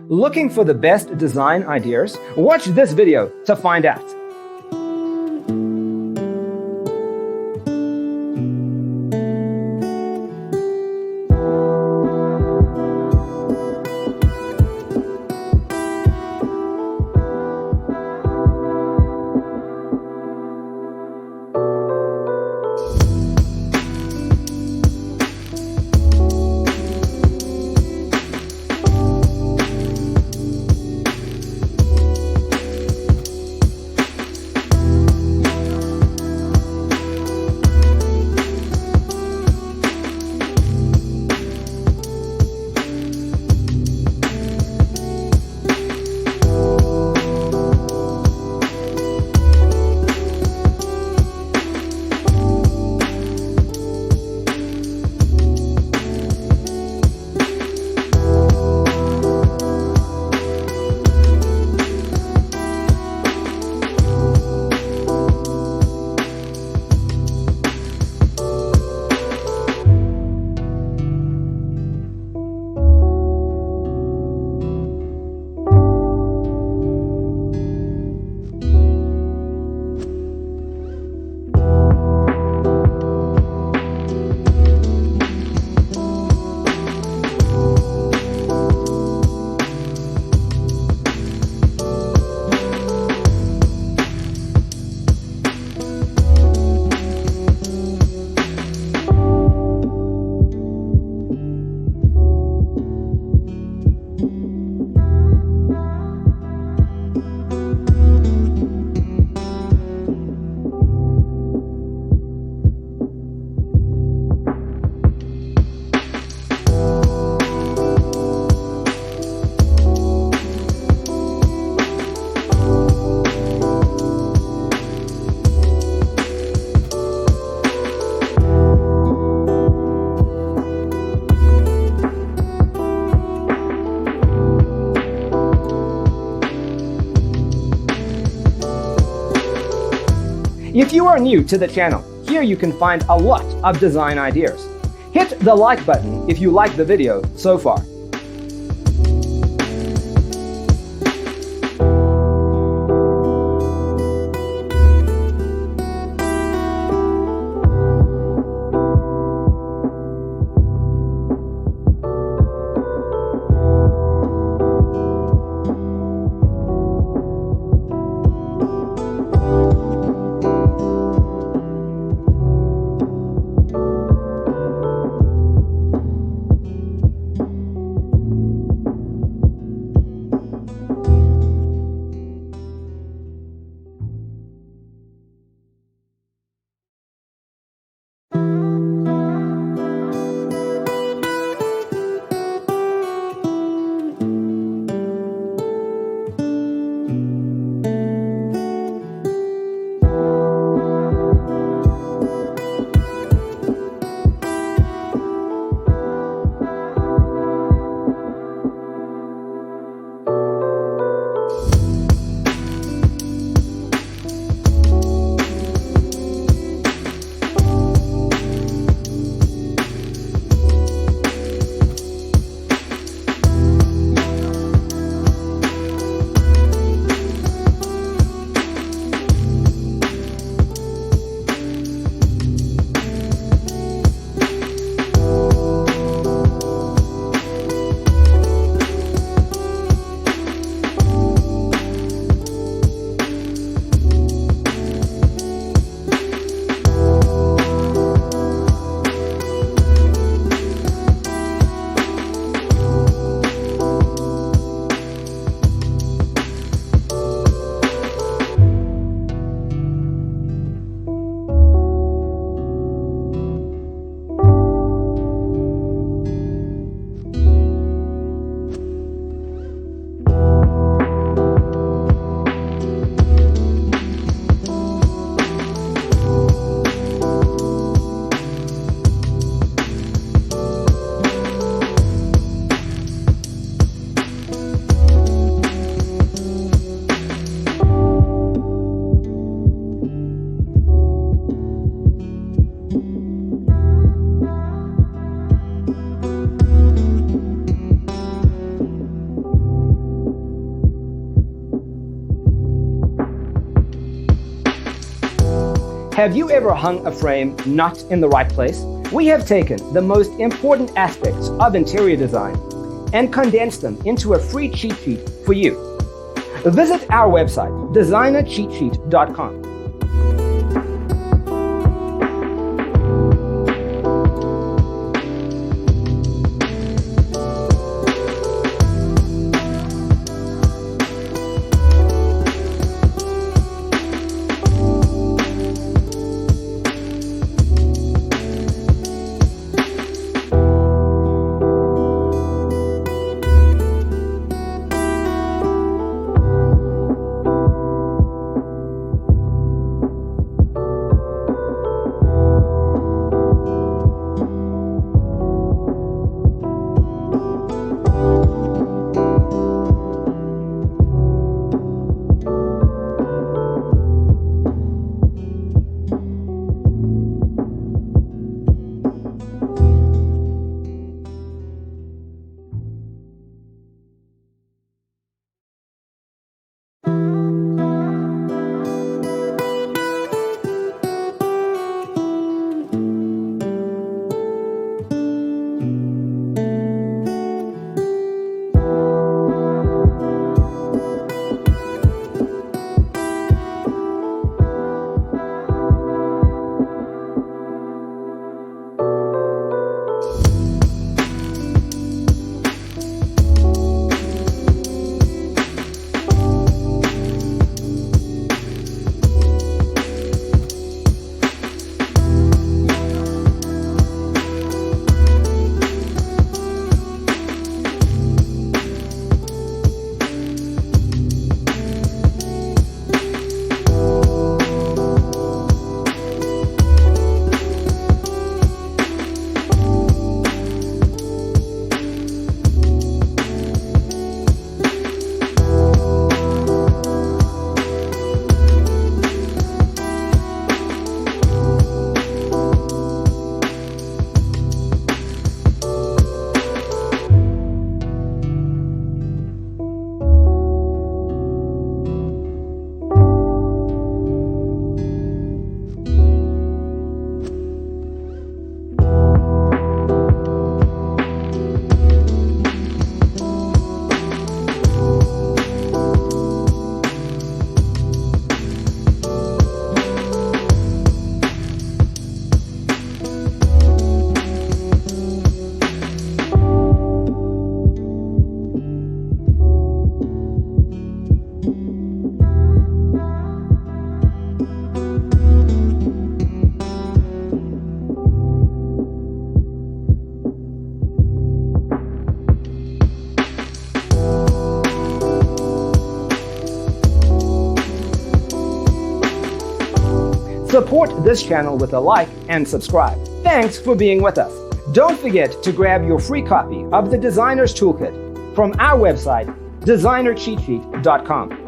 Looking for the best design ideas? Watch this video to find out. If you are new to the channel, here you can find a lot of design ideas. Hit the like button if you like the video so far. Have you ever hung a frame not in the right place? We have taken the most important aspects of interior design and condensed them into a free cheat sheet for you. Visit our website, designercheatsheet.com. Support this channel with a like and subscribe. Thanks for being with us. Don't forget to grab your free copy of the Designer's Toolkit from our website, designercheatsheet.com.